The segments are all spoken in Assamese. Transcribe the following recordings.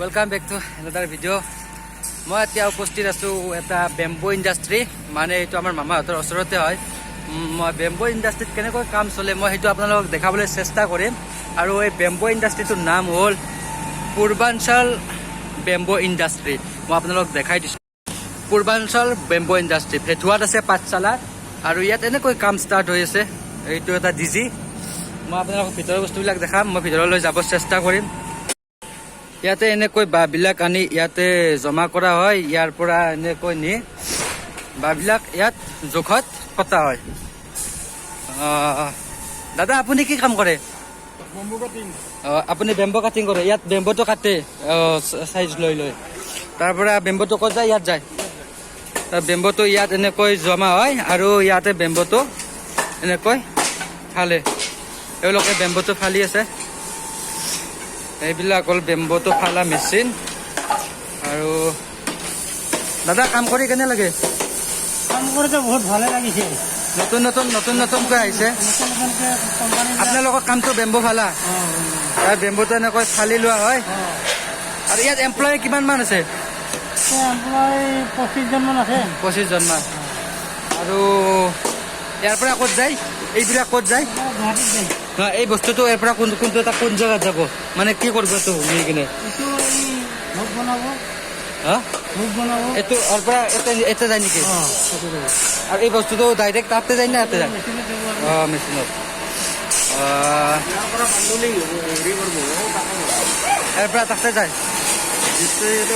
Welcome back to another video. মই এতিয়া উপস্থিত আছোঁ এটা বেম্বো ইণ্ডাষ্ট্ৰী, মানে এইটো আমাৰ মামাহঁতৰ ওচৰতে হয়। মই বেম্বো ইণ্ডাষ্ট্ৰীত কেনেকৈ কাম চলে মই সেইটো আপোনালোকক দেখাবলৈ চেষ্টা কৰিম। আৰু এই বেম্বো ইণ্ডাষ্ট্ৰীটোৰ নাম হ'ল পূৰ্বাঞ্চল বেম্বো ইণ্ডাষ্ট্ৰী। মই আপোনালোকক দেখাই দিছোঁ পূৰ্বাঞ্চল বেম্বো ইণ্ডাষ্ট্ৰী। ভেটুৱাত আছে পাঠশালা, আৰু ইয়াত এনেকৈ কাম ষ্টাৰ্ট হৈ আছে। এইটো এটা ডিজি। মই আপোনালোকক ভিতৰৰ বস্তুবিলাক দেখাম, মই ভিতৰলৈ যাব চেষ্টা কৰিম। ইয়াতে এনেকৈ বাঁহবিলাক আনি ইয়াতে জমা কৰা হয়। ইয়াৰ পৰা এনেকৈ নি বাঁহবিলাক ইয়াত জোখত কটা হয়। দাদা আপুনি কি কাম কৰে? Bamboo cutting. আপুনি বেম্বো কাটিং কৰে? ইয়াত বেম্বোটো কাটে চাইজ লৈ লৈ, তাৰ পৰা বেম্বোটো ক'ত যায়? ইয়াত যায়। বেম্বোটো ইয়াত এনেকৈ জমা হয়, আৰু ইয়াতে বেম্বোটো এনেকৈ ফালে। এওঁলোকে বেম্বোটো ফালি আছে। এইবিলাক হ'ল বেম্বোটো ফালা মেচিন। আৰু দাদা কাম কৰি কেনে লাগে? কাম কৰোঁতে বহুত ভালে লাগিছে। নতুনকৈ আহিছে। আপোনালোকৰ কামটো বেম্বো ফালা? ইয়াত বেম্বোটো এনেকৈ ফালি লোৱা হয়। আৰু ইয়াত এমপ্লয় কিমান মান আছে? এমপ্লয় 25জন মান আছে। 25জন মান। আৰু ইয়াৰ পৰা ক'ত যায়? এইবিলাক ক'ত যায়? গুৱাহাটীত যায়। এই বস্তুটো ইয়াৰ পৰা কোনটো এটা কোন জেগাত যাব, মানে কি কৰিব এইটো নি কিনে? এইটো ভোগ বনাব। ভোগ বনাব। এইটো ইয়াৰ পৰা এতে যায় নেকি? আৰু এই বস্তুটো ডাইৰেক্ট তাতে যায় না ইয়াতে যায়? মেচিনত। ইয়াৰ পৰা তাতে যায়।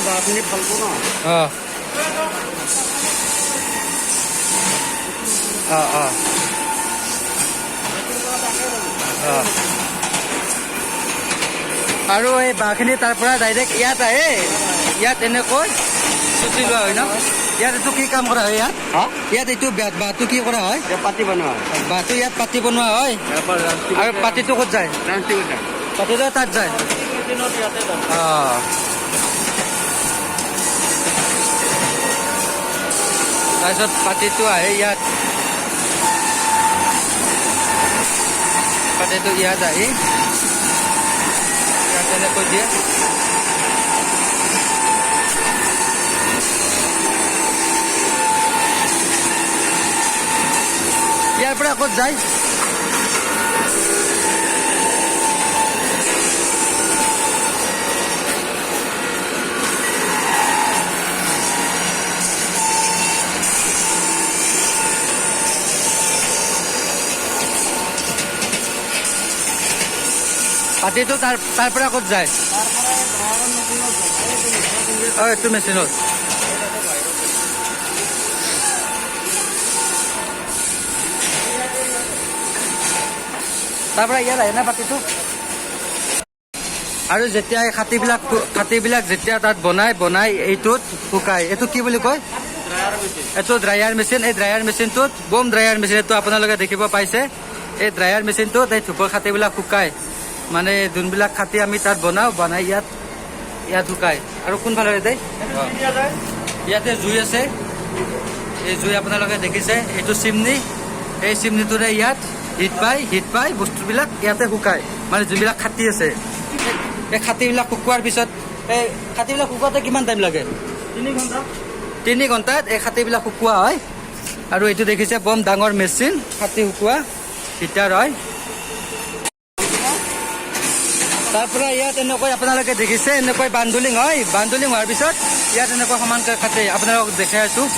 বাঁহখিনি ফালিব ন। আৰু এই বাঁহখিনি তাৰ পৰা ডাইৰেক্ট ইয়াত আহে। ইয়াত এনেকৈ চুচি লোৱা হয় ন? ইয়াত এইটো কি কাম কৰা হয়? ইয়াত এইটো বাঁহটো কি কৰা হয়? পাতি বনোৱা। বাঁহটো ইয়াত পাতি বনোৱা হয়। আৰু পাতিটো ক'ত যায়? পাতিটো তাত যায়। তাৰপিছত পাতিটো আহে ইয়াত। পাতিটো ইয়াত আহি ইয়াত এনেকৈ দিয়ে। ইয়াৰ পৰা ক'ত যায়? পাতিটো তাৰ পৰা ক'ত যায়? এইটো মেচিনত। তাৰ পৰা ইয়াত আহে না পাতিটো? আৰু যেতিয়া এই খাটিবিলাক যেতিয়া তাত বনাই এইটোত শুকায়। এইটো কি বুলি কয়? এইটো ড্ৰায়াৰ মেচিন। এই ড্ৰায়াৰ মেচিনটোত বম ড্ৰায়াৰ মেচিন, এইটো আপোনালোকে দেখিব পাইছে। এই ড্ৰায়াৰ মেচিনটোত এই ধূপৰ খাটিবিলাক শুকায়। মানে যোনবিলাক খাটি আমি তাত বনাই ইয়াত শুকায়। আৰু কোনফালে দেই? ইয়াতে জুই আছে। এই জুই আপোনালোকে দেখিছে। এইটো চিমনি। এই চিমনিটোৰে ইয়াত হিট পাই বস্তুবিলাক ইয়াতে শুকায়। মানে যোনবিলাক খাটি আছে, এই খাটিবিলাক শুকোৱাৰ পিছত এই খাটিবিলাক শুকোৱাতে কিমান টাইম লাগে? 3 ঘণ্টাত এই খাটিবিলাক শুকোৱা হয়। আৰু এইটো দেখিছে বম ডাঙৰ মেচিন, খাটি শুকোৱা হিটাৰ হয়। তাৰ পৰা ইয়াত এনেকৈ আপোনালোকে দেখিছে এনেকৈ বান্দুলিং হয়। বান্দুলিং হোৱাৰ পিছত ইয়াত এনেকৈ সমানকৈ কাটে। আপোনালোকক দেখাই আছোঁ।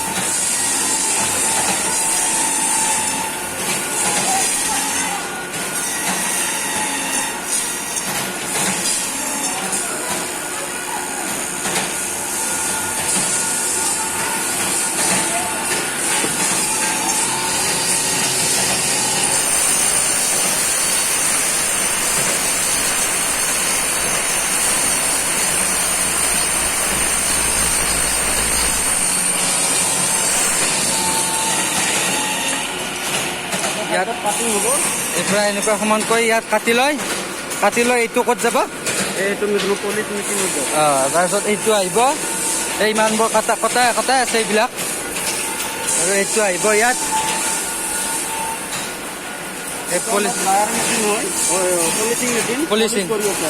ইয়াত এতিয়া এনেকুৱা সমানকৈ ইয়াত কাটি লয়। এইটো ক'ত যাব? এইটো পলিচ মেচিনত যাব। তাৰপিছত এইটো আহিব। এই ইমানবোৰ কটা আছে এইবিলাক। আৰু এইটো আহিব ইয়াত। পলিচিং মেচিন, পলিচিং কৰি আছে।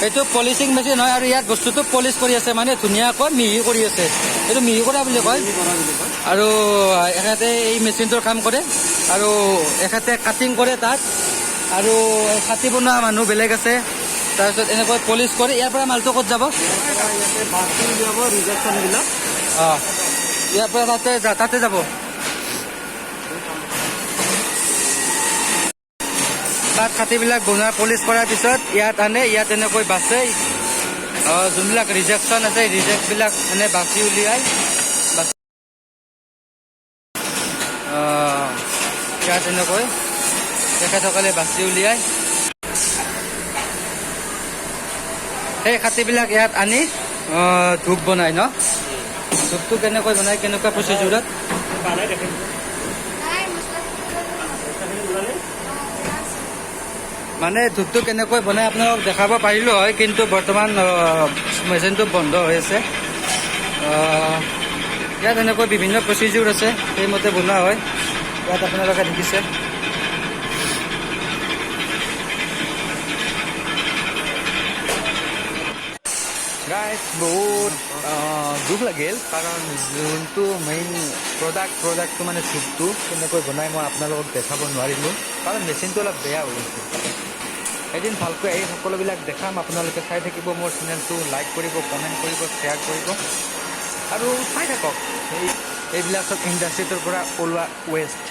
এইটো পলিচিং মেচিন হয় আৰু ইয়াত বস্তুটো পলিচ কৰি আছে মানে ধুনীয়াকৈ মিহি কৰি আছে এইটো মিহি কৰা বুলি কয় আৰু এখেতে এই মেচিনটোৰ কাম কৰে আৰু এখেতে কাটিং কৰে তাত আৰু ছাতি বনোৱা মানুহ বেলেগ আছে তাৰপিছত এনেকৈ পলিচ কৰি ইয়াৰ পৰা মালটো ক'ত যাব ইয়াতে বাছটো উলিয়াব ৰিজেকশ্যনবিলাক অঁ ইয়াৰ পৰা তাতে যাব তাত ছাতিবিলাক বনোৱা পলিচ কৰাৰ পিছত ইয়াত আনে ইয়াত এনেকৈ বাছে যোনবিলাক ৰিজেকশ্যন আছে ৰিজেক্টবিলাক এনে বাছি উলিয়াই ইয়াত এনেকৈ তেখেতসকলে বাছি উলিয়াই সেই খাতিবিলাক ইয়াত আনি ধূপ বনাই ন ধূপটো কেনেকৈ বনাই কেনেকুৱা প্ৰচিডিউৰত মানে ধূপটো কেনেকৈ বনাই আপোনালোকক দেখাব পাৰিলোঁ হয় কিন্তু বৰ্তমান মেচিনটো বন্ধ হৈ আছে ইয়াত এনেকৈ বিভিন্ন প্ৰচিডিউৰ আছে সেইমতে বনোৱা হয় ইয়াত আপোনালোকে দেখিছে গাইজ বহুত দুখ লাগিল কাৰণ যোনটো মেইন প্ৰডাক্টটো মানে ধূপটো কেনেকৈ বনাই মই আপোনালোকক দেখাব নোৱাৰিলোঁ কাৰণ মেচিনটো অলপ বেয়া হৈ গৈছে এদিন ভালকৈ এই সকলোবিলাক দেখাম আপোনালোকে চাই থাকিব মোৰ চেনেলটো লাইক কৰিব কমেণ্ট কৰিব শ্বেয়াৰ কৰিব আৰু চাই থাকক এইবিলাক চব ইণ্ডাষ্ট্ৰিটোৰ পৰা ওলোৱা ৱেষ্ট